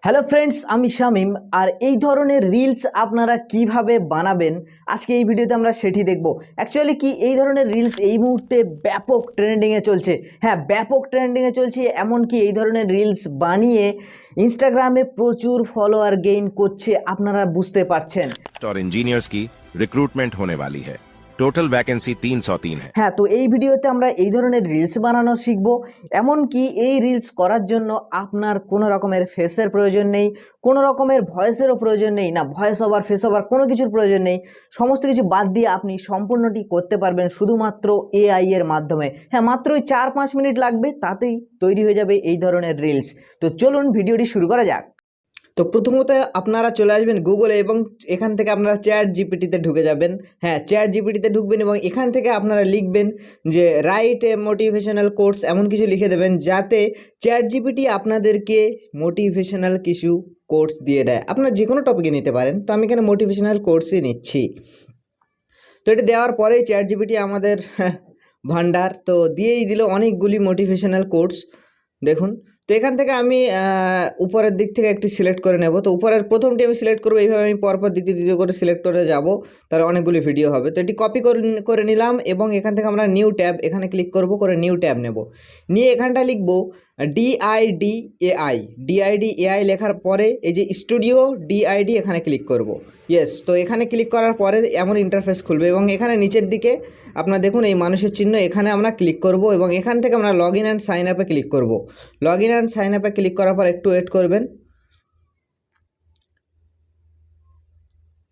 Hello friends, আমি শামিম। আর এই ধরনের রিলস আপনারা কিভাবে বানাবেন আজকে এই ভিডিওতে আমরা সেটি দেখব। অ্যাকচুয়ালি কি এই ধরনের রিলস এই মুহূর্তে ব্যাপক ট্রেন্ডিংয়ে চলছে। হ্যাঁ, ব্যাপক ট্রেন্ডিংয়ে চলছে, এমনকি এই ধরনের রিলস বানিয়ে ইনস্টাগ্রামে প্রচুর ফলোয়ার গেইন করছে, আপনারা বুঝতে পারছেন। और इंजीनियर्स की रिक्रूटमेंट होने वाली है। टोटल वैकेंसी 303 है। হ্যাঁ, তো এই ভিডিওতে আমরা এই ধরনের রিলস বানানো শিখব। এমনকি এই রিলস করার জন্য আপনার কোনো রকমের ফেসের প্রয়োজন নেই, কোনো রকমের ভয়েসেরও প্রয়োজন নেই, না ভয়েস ওভার ফেস ওভার কোনো কিছুর প্রয়োজন নেই। সমস্ত কিছু বাদ দিয়ে আপনি সম্পূর্ণটি করতে পারবেন শুধুমাত্র এআই এর মাধ্যমে। হ্যাঁ, মাত্রই 4-5 মিনিট লাগবে, তাতেই তৈরি হয়ে যাবে এই ধরনের রিলস। তো চলুন ভিডিওটি শুরু করা যাক। তো প্রথমত আপনারা চলে আসবেন গুগলে এবং এখান থেকে আপনারা চ্যাট জিপিটিতে ঢুকে যাবেন। হ্যাঁ, চ্যাট জিপিটিতে ঢুকবেন এবং এখান থেকে আপনারা লিখবেন যে রাইট এ মোটিভেশনাল কোটস, এমন কিছু লিখে দেবেন যাতে চ্যাট জিপিটি আপনাদেরকে মোটিভেশনাল কিছু কোটস দিয়ে দেয়। আপনারা যে কোনো টপিকে নিতে পারেন, তো আমি এখানে মোটিভেশনাল কোটসই নিচ্ছি। তো এটা দেওয়ার পরেই চ্যাট জিপিটি আমাদের ভান্ডার তো দিয়েই দিল অনেকগুলি মোটিভেশনাল কোটস। দেখুন, তো এখান থেকে আমি উপরের দিক থেকে একটি সিলেক্ট করে নেব। তো উপরের প্রথমটি আমি সিলেক্ট করবো, এইভাবে আমি পরপর দ্বিতীয় করে সিলেক্ট করে যাব, তাহলে অনেকগুলি ভিডিও হবে। তো এটি কপি করে নিলাম এবং এখান থেকে আমরা নিউ ট্যাব এখানে ক্লিক করব, করে নিউ ট্যাব নেব। নিয়ে এখানটা লিখব ডিআইডিএআই লেখার পরে এই যে স্টুডিও ডিআইডি এখানে ক্লিক করব। ইয়েস, তো এখানে ক্লিক করার পরে এমন ইন্টারফেস খুলবে এবং এখানে নিচের দিকে আপনারা দেখুন এই মানুষের চিহ্ন, এখানে আমরা ক্লিক করব এবং এখান থেকে আমরা লগ ইন অ্যান্ড সাইন আপে ক্লিক করব। লগ ইন অ্যান্ড সাইন আপে ক্লিক করার পর একটু ওয়েট করবেন।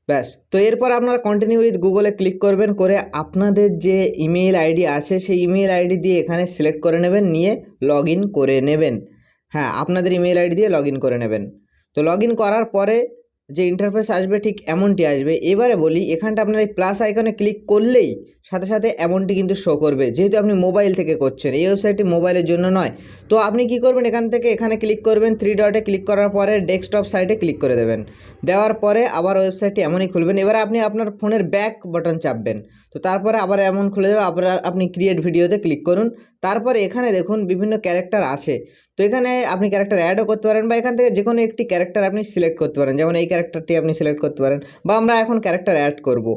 ব্যাস, তো এরপর আপনারা কন্টিনিউ উইথ গুগলে ক্লিক করবেন, করে আপনাদের যে ইমেইল আইডি আছে সেই ইমেইল আইডি দিয়ে এখানে সিলেক্ট করে নেবেন, নিয়ে লগ ইন করে নেবেন। হ্যাঁ, আপনাদের ইমেইল আইডি দিয়ে লগ ইন করে নেবেন। তো লগ ইন করার পরে যে ইন্টারফেস আসবে ঠিক এমনটি আসবে। এবারে বলি, এখানটা আপনার এই প্লাস আইকনে ক্লিক করলেই সাথে সাথে এমনটি কিন্তু শো করবে, যেহেতু আপনি মোবাইল থেকে করছেন, এই ওয়েবসাইটটি মোবাইলের জন্য নয়। তো আপনি কি করবেন, এখান থেকে এখানে ক্লিক করবেন, 3 ডটে ক্লিক করার পরে ডেস্কটপ সাইটে ক্লিক করে দেবেন। দেওয়ার পরে আবার ওয়েবসাইটটি এমনই খুলবেন। এবার আপনি আপনার ফোনের ব্যাক বাটন চাপবেন, তো তারপরে আবার এমন খুলে যাবে। আবার আপনি ক্রিয়েট ভিডিওতে ক্লিক করুন। তারপরে এখানে দেখুন বিভিন্ন ক্যারেক্টার আছে, তো এখানে আপনি ক্যারেক্টার অ্যাডও করতে পারেন বা এখান থেকে যে কোনো একটি ক্যারেক্টার আপনি সিলেক্ট করতে পারেন, যেমন এই ক্যারেক্টারটি আপনি সিলেক্ট করতে পারেন, বা আমরা এখন ক্যারেক্টার অ্যাড করব।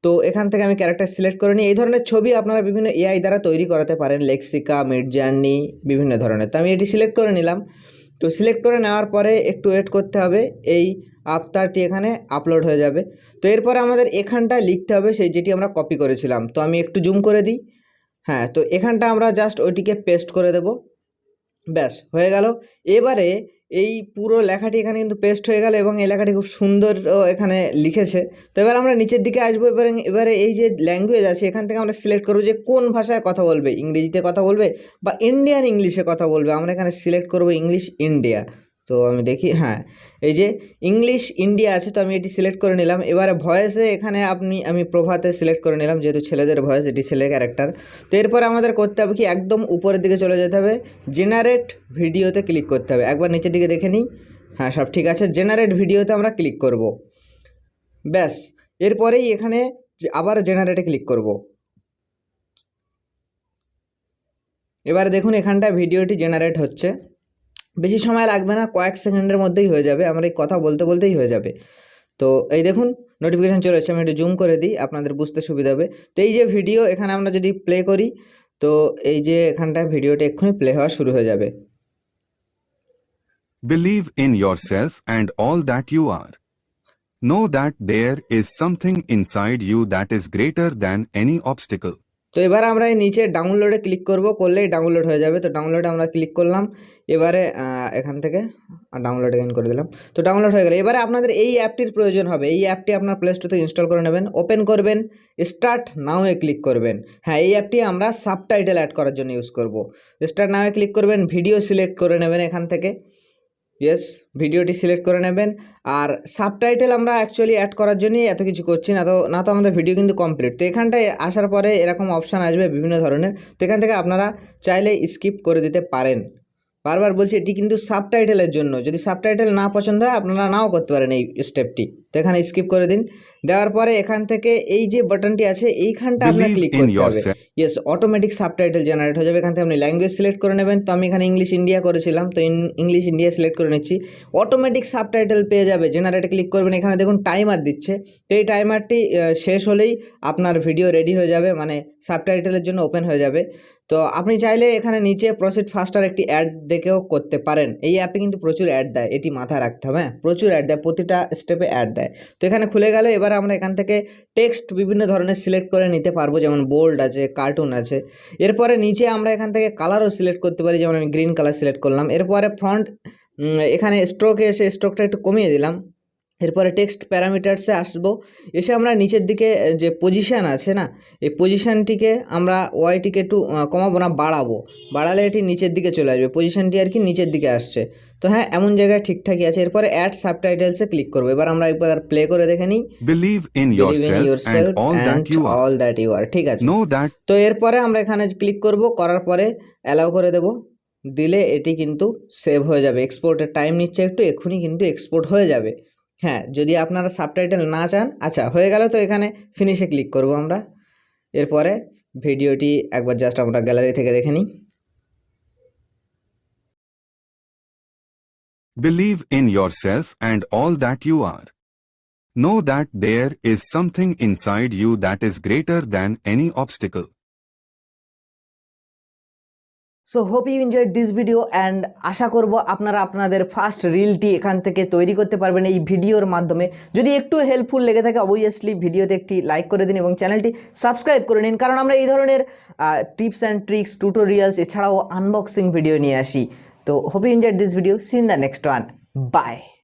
তো এখান থেকে আমি ক্যারেক্টার সিলেক্ট করে নিই। এই ধরনের ছবি আপনারা বিভিন্ন এআই দ্বারা তৈরি করাতে পারেন, লেক্সিকা, মিডজার্নি, বিভিন্ন ধরনের। তো আমি এটি সিলেক্ট করে নিলাম। তো সিলেক্ট করে নেওয়ার পরে একটু ওয়েট করতে হবে, এই আফটারটি এখানে আপলোড হয়ে যাবে। তো এরপরে আমাদের এখানটা লিখতে হবে সেই যেটি আমরা কপি করেছিলাম। তো আমি একটু জুম করে দিই। হ্যাঁ, তো এখানটা আমরা জাস্ট ওইটিকে পেস্ট করে দেব। ব্যাস, হয়ে গেল। এবারে এই পুরো লেখাটি এখানে কিন্তু পেস্ট হয়ে গেল এবং এই লেখাটি খুব সুন্দর এখানে লিখেছে। তো এবার আমরা নিচের দিকে আসবো। এবারে এই যে ল্যাঙ্গুয়েজ আছে এখান থেকে আমরা সিলেক্ট করবো যে কোন ভাষায় কথা বলবে, ইংরেজিতে কথা বলবে বা ইন্ডিয়ান ইংলিশে কথা বলবে। আমরা এখানে সিলেক্ট করবো ইংলিশ ইন্ডিয়া। তো আমি দেখি, হ্যাঁ, এই যে ইংলিশ ইন্ডিয়া আছে, তো আমি এটি সিলেক্ট করে নিলাম। এবারে ভয়েসে এখানে আমি প্রভাতে সিলেক্ট করে নিলাম, যেহেতু ছেলেদের ভয়েস, এটি ছেলে ক্যারেক্টার। তো এরপর আমাদের করতে হবে কি, একদম উপরের দিকে চলে যেতে হবে, জেনারেট ভিডিওতে ক্লিক করতে হবে। একবার নিচের দিকে দেখে নিই, হ্যাঁ সব ঠিক আছে। জেনারেট ভিডিওতে আমরা ক্লিক করব। ব্যাস, এরপরেই এখানে আবার জেনারেটে ক্লিক করব। এবার দেখুন এখানটায় ভিডিওটি জেনারেট হচ্ছে, বেশি সময় লাগবে না, কয়েক সেকেন্ডের মধ্যেই হয়ে যাবে, আমরা এই কথা বলতে বলতেই হয়ে যাবে। তো এই দেখুন নোটিফিকেশান চলে এসেছে, আমি একটু জুম করে দিই, আপনাদের বুঝতে সুবিধা হবে। তো এই যে ভিডিও এখানে আমরা যদি প্লে করি, তো এই যে এখানটায় ভিডিওটি এক্ষুনি প্লে হওয়া শুরু হয়ে যাবে। Believe in yourself and all that you are. Know that there is something inside you that is greater than any obstacle. তো এবার আমরা এই নিচে ডাউনলোডে ক্লিক করব, করলেই ডাউনলোড হয়ে যাবে। তো ডাউনলোডে আমরা ক্লিক করলাম। এবারে এখান থেকে ডাউনলোড এগেন করে দিলাম। তো ডাউনলোড হয়ে গেল। এবারে আপনাদের এই অ্যাপটির প্রয়োজন হবে। এই অ্যাপটি আপনার প্লে স্টোর থেকে ইনস্টল করে নেবেন, ওপেন করবেন, স্টার্ট নাও-এ ক্লিক করবেন। হ্যাঁ, এই অ্যাপটি আমরা সাবটাইটেল অ্যাড করার জন্য ইউজ করব। স্টার্ট নাও-এ ক্লিক করবেন, ভিডিও সিলেক্ট করে নেবেন এখান থেকে। ইয়েস, ভিডিওটি সিলেক্ট করে নেবেন। আর সাবটাইটেল আমরা অ্যাকচুয়ালি অ্যাড করার জন্যই এত কিছু করছি, না তো আমাদের ভিডিও কিন্তু কমপ্লিট। তো এখানটায় আসার পরে এরকম অপশান আসবে বিভিন্ন ধরনের, তো এখান থেকে আপনারা চাইলে স্কিপ করে দিতে পারেন। বারবার বলছি এটি কিন্তু সাবটাইটেলের জন্য, যদি সাবটাইটেল না পছন্দ হয় আপনারা নাও করতে পারেন এই স্টেপটি। তো এখানে স্কিপ করে দিন। দেওয়ার পরে এখান থেকে এই যে বাটনটি আছে এইখানটা আপনার Believe ক্লিক in করতে হবে। yourself. Yes, automatic subtitle generate হয়ে যাবে। এখান থেকে আপনি ল্যাঙ্গুয়েজ সিলেক্ট করে নেবেন। তো আমি এখানে ইংলিশ ইন্ডিয়া করেছিলাম, তো ইংলিশ ইন্ডিয়া সিলেক্ট করে নিচ্ছি। অটোমেটিক সাবটাইটেল পেয়ে যাবে, জেনারেটে ক্লিক করবেন। এখানে দেখুন টাইমার দিচ্ছে, তো এই টাইমারটি শেষ হলেই আপনার ভিডিও রেডি হয়ে যাবে, মানে সাবটাইটেলের জন্য ওপেন হয়ে যাবে। তো আপনি চাইলে এখানে নিচে প্রসিড ফাস্টার একটি অ্যাড দেখেও করতে পারেন। এই অ্যাপে কিন্তু প্রচুর অ্যাড দেয়, এটি মাথায় রাখতে হবে। হ্যাঁ, প্রচুর অ্যাড দেয়, প্রতিটা স্টেপে অ্যাড দেয়। তো এখানে খুলে গেল। এবার আমরা এখান থেকে টেক্সট বিভিন্ন ধরনের সিলেক্ট করে নিতে পারবো, যেমন বোল্ড আছে, কার্টুন আছে। এরপরে নিচে আমরা এখান থেকে কালারও সিলেক্ট করতে পারি, যেমন আমি গ্রিন কালার সিলেক্ট করলাম। এরপরে ফ্রন্ট এখানে স্ট্রোকে এসে স্ট্রোকটা একটু কমিয়ে দিলাম। এরপরে টেক্সট প্যারামিটার্সে আসবো। এসে আমরা নিচের দিকে যে পজিশান আছে না, এই পজিশানটিকে আমরা ওয়াইটিকে একটু কমাবো না, বাড়ালে এটি নিচের দিকে চলে আসবে, পজিশানটি আর কি নিচের দিকে আসছে। তো হ্যাঁ, এমন জায়গায় ঠিকঠাকই আছে। এরপরে অ্যাড সাবটাইটেলসে ক্লিক করবো। এবার আমরা একবার প্লে করে দেখে নিই। Believe in Believe in yourself yourself and all and that you are. all that you are, ঠিক আছে। Know that তো এরপরে আমরা এখানে ক্লিক করব, করার পরে অ্যালাউ করে দেব। দিলে এটি কিন্তু সেভ হয়ে যাবে। এক্সপোর্টের টাইম নিচ্ছে একটু, এক্ষুনি কিন্তু এক্সপোর্ট হয়ে যাবে। হ্যাঁ, যদি আপনারা সাবটাইটেল না চান, আচ্ছা হয়ে গেল। তো এখানে ফিনিশে ক্লিক করব আমরা। এরপরে ভিডিওটি একবার জাস্ট আমরা গ্যালারি থেকে দেখে নিই। believe in yourself and all that you are. Know that there is something inside you that is greater than any obstacle. So hope you enjoyed this video and আশা করব আপনারা আপনাদের ফার্স্ট রিলটি এখান থেকে তৈরি করতে পারবেন এই ভিডিওর মাধ্যমে। যদি একটু হেল্পফুল লেগে থাকে অবভিয়াসলি ভিডিওতে একটি লাইক করে দিন এবং চ্যানেলটি সাবস্ক্রাইব করে নিন, কারণ আমরা এই ধরনের টিপস অ্যান্ড ট্রিক্স, টিউটোরিয়ালস এছাড়াও আনবক্সিং ভিডিও নিয়ে আসি। তো hope you enjoyed this video, see in the next one, by.